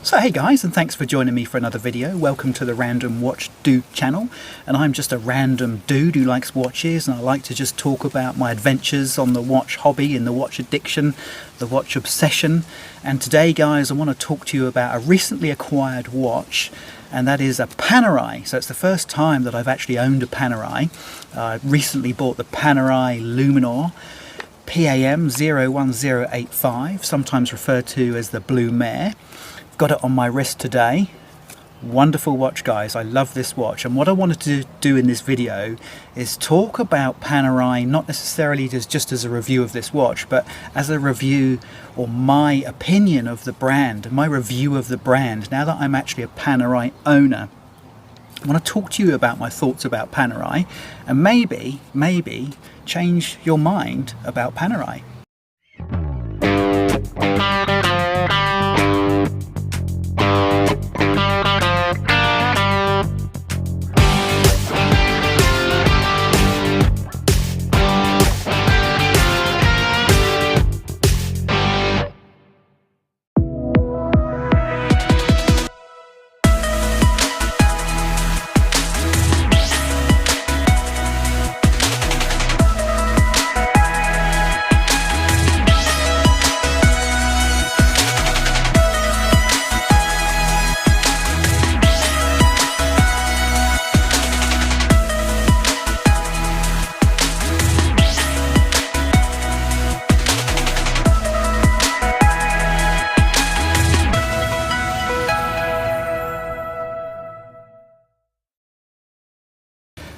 So hey guys, and thanks for joining me for another video. Welcome to the Random Watch Dude channel, and I'm just a random dude who likes watches, and I like to just talk about my adventures on the watch hobby and the watch addiction, the watch obsession. And today guys, I want to talk to you about a recently acquired watch, and that is a Panerai. So it's the first time that I've actually owned a Panerai. I recently bought the Panerai Luminor PAM 01085, sometimes referred to as the Blue Mare. Got it on my wrist today. Wonderful watch guys, I love this watch, and what I wanted to do in this video is talk about Panerai, not necessarily just as a review of this watch, but as a review or my opinion of the brand, my review of the brand now that I'm actually a Panerai owner. I want to talk to you about my thoughts about Panerai and maybe change your mind about Panerai.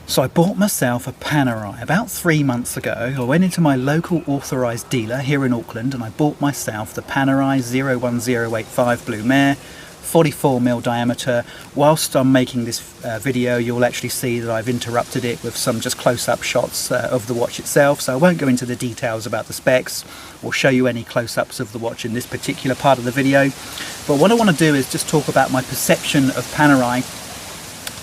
So I bought myself a Panerai about 3 months ago. I went into my local authorised dealer here in Auckland and I bought myself the Panerai 01085 Blue Mare, 44mm diameter. Whilst I'm making this video, you'll actually see that I've interrupted it with some just close-up shots of the watch itself, so I won't go into the details about the specs or show you any close-ups of the watch in this particular part of the video. But what I want to do is just talk about my perception of Panerai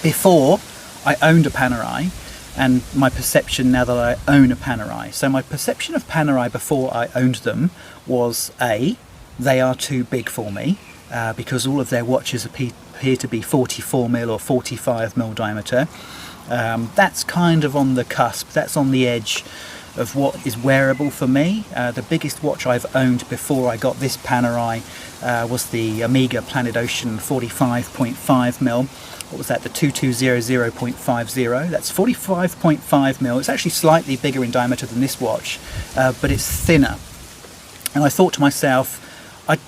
before I owned a Panerai and my perception now that I own a Panerai. So my perception of Panerai before I owned them was A, they are too big for me because all of their watches appear to be 44mm or 45mm diameter. That's kind of on the cusp, that's on the edge of what is wearable for me. The biggest watch I've owned before I got this Panerai was the Omega Planet Ocean 45.5mm. What was that? The 2200.50. That's 45.5mm. It's actually slightly bigger in diameter than this watch, but it's thinner. And I thought to myself, I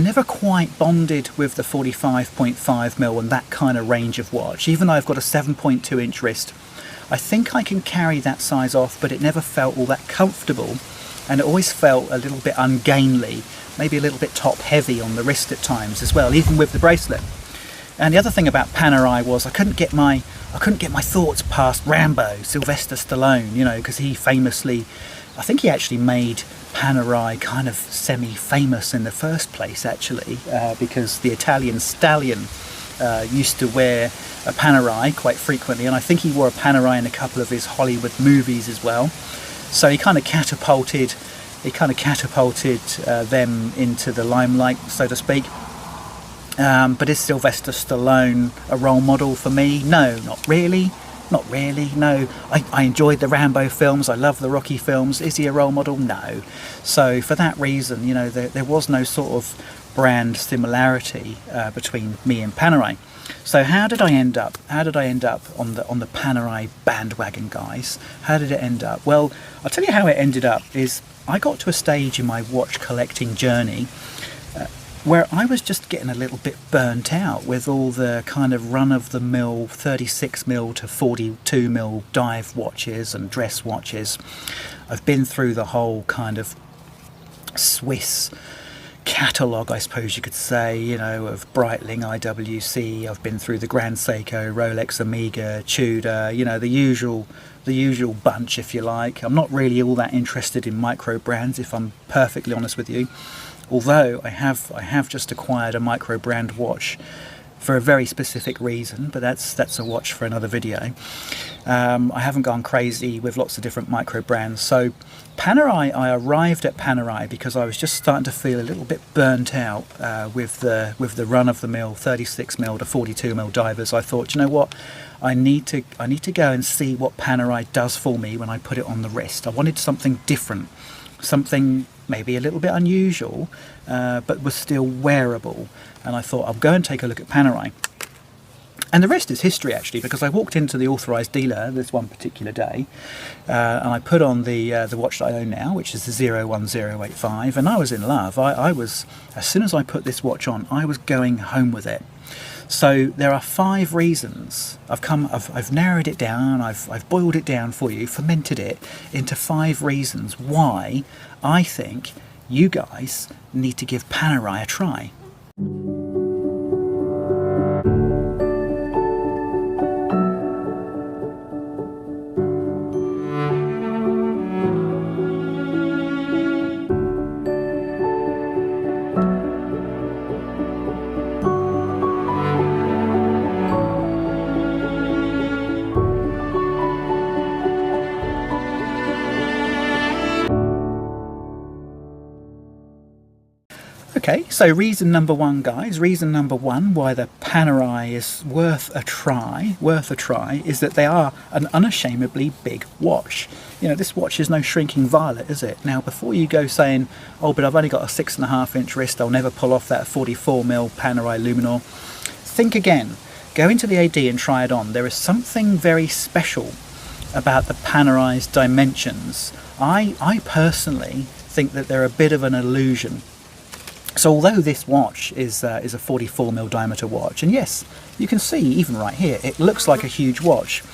never quite bonded with the 45.5mm and that kind of range of watch. Even though I've got a 7.2 inch wrist, I think I can carry that size off, but it never felt all that comfortable, and it always felt a little bit ungainly, maybe a little bit top heavy on the wrist at times as well, even with the bracelet. And the other thing about Panerai was I couldn't get my thoughts past Rambo, Sylvester Stallone, you know, because he famously, I think he actually made Panerai kind of semi-famous in the first place actually, because the Italian stallion used to wear a Panerai quite frequently, and I think he wore a Panerai in a couple of his Hollywood movies as well. So he kind of catapulted them into the limelight, so to speak. But is Sylvester Stallone a role model for me? No, not really. Not really, no. I enjoyed the Rambo films, I love the Rocky films. Is he a role model? No. So for that reason, you know, there was no sort of brand similarity between me and Panerai. So how did I end up? How did I end up on the Panerai bandwagon, guys? How did it end up? Well, I'll tell you how it ended up is I got to a stage in my watch collecting journey where I was just getting a little bit burnt out with all the kind of run-of-the-mill 36mm to 42mm dive watches and dress watches. I've been through the whole kind of Swiss catalogue, I suppose you could say, you know, of Breitling, IWC. I've been through the Grand Seiko, Rolex, Omega, Tudor, you know, the usual bunch, if you like. I'm not really all that interested in micro brands, if I'm perfectly honest with you. Although I have just acquired a micro brand watch for a very specific reason, but that's a watch for another video. I haven't gone crazy with lots of different micro brands. So Panerai, I arrived at Panerai because I was just starting to feel a little bit burnt out with the run-of-the-mill 36mm to 42mm divers. I thought, you know what, I need to go and see what Panerai does for me when I put it on the wrist. I wanted something different, something maybe a little bit unusual, but was still wearable. And I thought, I'll go and take a look at Panerai. And the rest is history, actually, because I walked into the authorised dealer this one particular day, and I put on the watch that I own now, which is the 01085, and I was in love. I was, as soon as I put this watch on, I was going home with it. So there are 5 reasons. I've narrowed it down, I've boiled it down for you, fermented it into 5 reasons why I think you guys need to give Panerai a try. Okay, so reason number 1, guys, reason number 1 why the Panerai is worth a try, is that they are an unashamedly big watch. You know, this watch is no shrinking violet, is it? Now, before you go saying, oh, but I've only got a 6.5-inch wrist, I'll never pull off that 44mm Panerai Luminor, think again. Go into the AD and try it on. There is something very special about the Panerai's dimensions. I personally think that they're a bit of an illusion. So although this watch is a 44mm diameter watch, and yes, you can see even right here, it looks like a huge watch.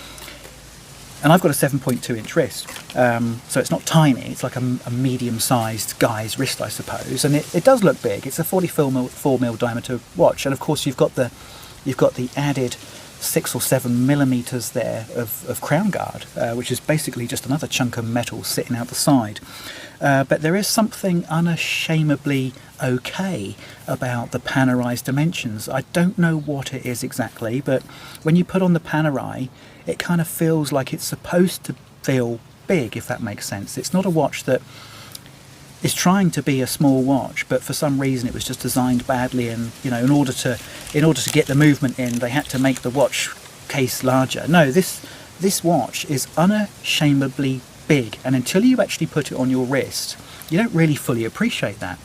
And I've got a 7.2-inch wrist, so it's not tiny, it's like a medium-sized guy's wrist, I suppose, and it does look big. It's a 44mm diameter watch, and of course you've got the added 6 or 7 millimeters there of crown guard, which is basically just another chunk of metal sitting out the side. But there is something unashamedly okay about the Panerai's dimensions. I don't know what it is exactly, but when you put on the Panerai, it kind of feels like it's supposed to feel big, if that makes sense. It's not a watch that is trying to be a small watch, but for some reason it was just designed badly, and you know, in order to get the movement in, they had to make the watch case larger. No, this watch is unashamedly big, and until you actually put it on your wrist, you don't really fully appreciate that.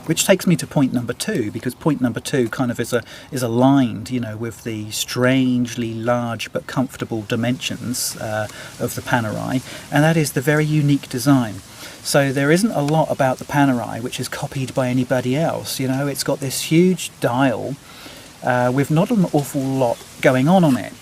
Which takes me to point number 2, because point number 2 kind of is aligned, you know, with the strangely large but comfortable dimensions of the Panerai, and that is the very unique design. So there isn't a lot about the Panerai which is copied by anybody else. You know, it's got this huge dial with not an awful lot going on it.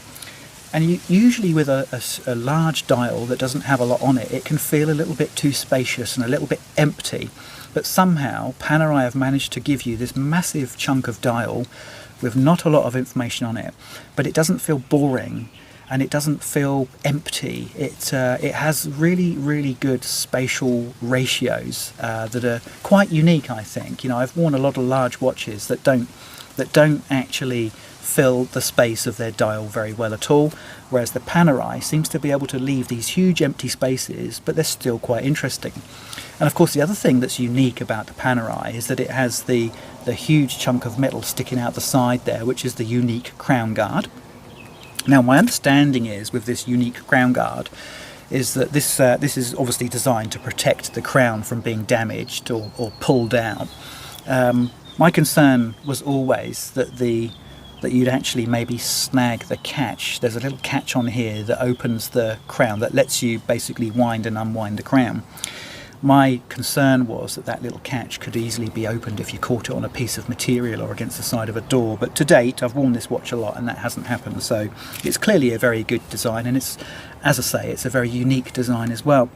And usually with a large dial that doesn't have a lot on it, it can feel a little bit too spacious and a little bit empty. But somehow Panerai have managed to give you this massive chunk of dial with not a lot of information on it, but it doesn't feel boring and it doesn't feel empty. It has really good spatial ratios that are quite unique, I think. You know, I've worn a lot of large watches that don't actually fill the space of their dial very well at all, whereas the Panerai seems to be able to leave these huge empty spaces, but they're still quite interesting. And of course the other thing that's unique about the Panerai is that it has the huge chunk of metal sticking out the side there, which is the unique crown guard. Now my understanding is, with this unique crown guard, is that this is obviously designed to protect the crown from being damaged or pulled out. My concern was always that you'd actually maybe snag the catch. There's a little catch on here that opens the crown, that lets you basically wind and unwind the crown. My concern was that little catch could easily be opened if you caught it on a piece of material or against the side of a door, but to date I've worn this watch a lot and that hasn't happened, so it's clearly a very good design, and it's, as I say, it's a very unique design as well.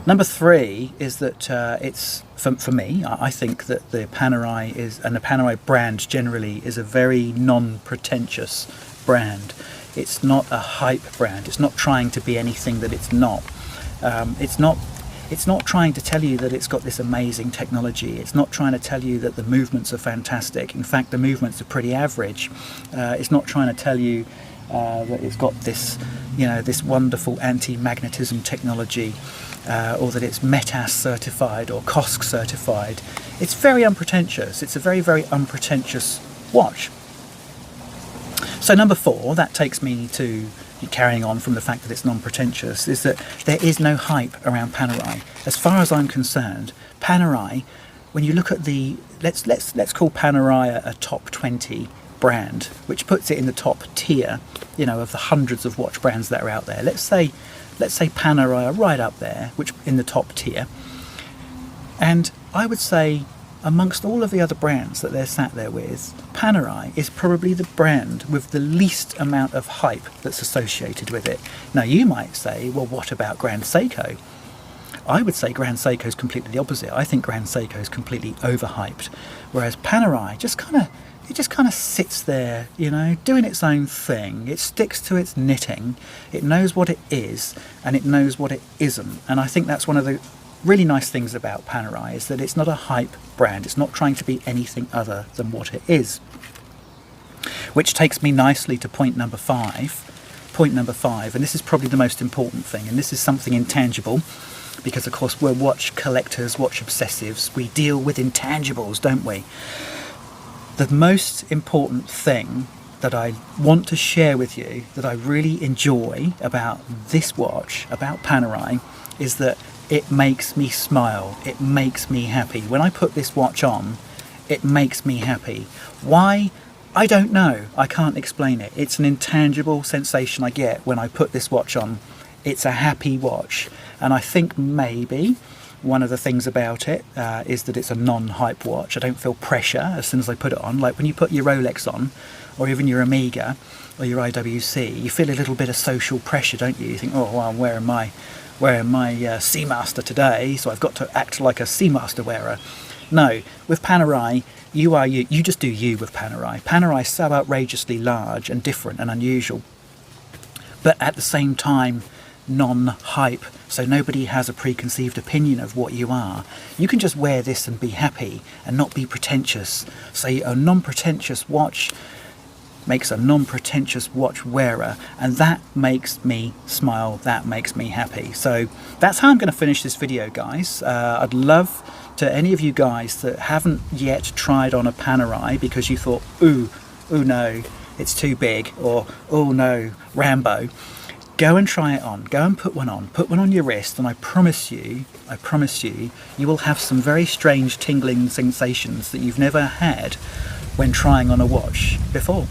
Number 3 is that it's, for me, I think that the Panerai is, and the Panerai brand generally, is a very non-pretentious brand. It's not a hype brand. It's not trying to be anything that it's not. It's not trying to tell you that it's got this amazing technology. It's not trying to tell you that the movements are fantastic. In fact, the movements are pretty average. It's not trying to tell you that it's got this, you know, this wonderful anti-magnetism technology, or that it's METAS certified or COSC certified. It's very unpretentious. It's a very, very unpretentious watch. So number 4, that takes me to, carrying on from the fact that it's non-pretentious, is that there is no hype around Panerai. As far as I'm concerned, Panerai, when you look at the, let's call Panerai a top 20 brand, which puts it in the top tier, you know, of the hundreds of watch brands that are out there. Let's say Panerai are right up there, which in the top tier. And I would say amongst all of the other brands that they're sat there with, Panerai is probably the brand with the least amount of hype that's associated with it. Now you might say, well, what about Grand Seiko? I would say Grand Seiko is completely the opposite. I think Grand Seiko is completely overhyped, whereas Panerai just kind of sits there, you know, doing its own thing. It sticks to its knitting. It knows what it is and it knows what it isn't. And I think that's one of the really nice things about Panerai, is that it's not a hype brand. It's not trying to be anything other than what it is. Which takes me nicely to point number 5. Point number 5, and this is probably the most important thing, and this is something intangible, because of course we're watch collectors, watch obsessives. We deal with intangibles, don't we? The most important thing that I want to share with you, that I really enjoy about this watch, about Panerai, is that it makes me smile. It makes me happy. When I put this watch on, it makes me happy. Why? I don't know. I can't explain it. It's an intangible sensation I get when I put this watch on. It's a happy watch. And I think maybe one of the things about it is that it's a non-hype watch. I don't feel pressure as soon as I put it on. Like when you put your Rolex on, or even your Omega or your IWC, you feel a little bit of social pressure, don't you? You think, oh, well, I'm wearing my Seamaster today, so I've got to act like a Seamaster wearer. No, with Panerai, you are you. You just do you with Panerai. Panerai is so outrageously large and different and unusual, but at the same time non-hype, so nobody has a preconceived opinion of what you are. You can just wear this and be happy and not be pretentious. So a non-pretentious watch makes a non-pretentious watch wearer, and that makes me smile, that makes me happy. So that's how I'm going to finish this video, guys. I'd love to any of you guys that haven't yet tried on a Panerai because you thought, ooh no, it's too big, or oh no, Rambo, go and try it on. Go and put one on your wrist, and I promise you, you will have some very strange tingling sensations that you've never had when trying on a watch before.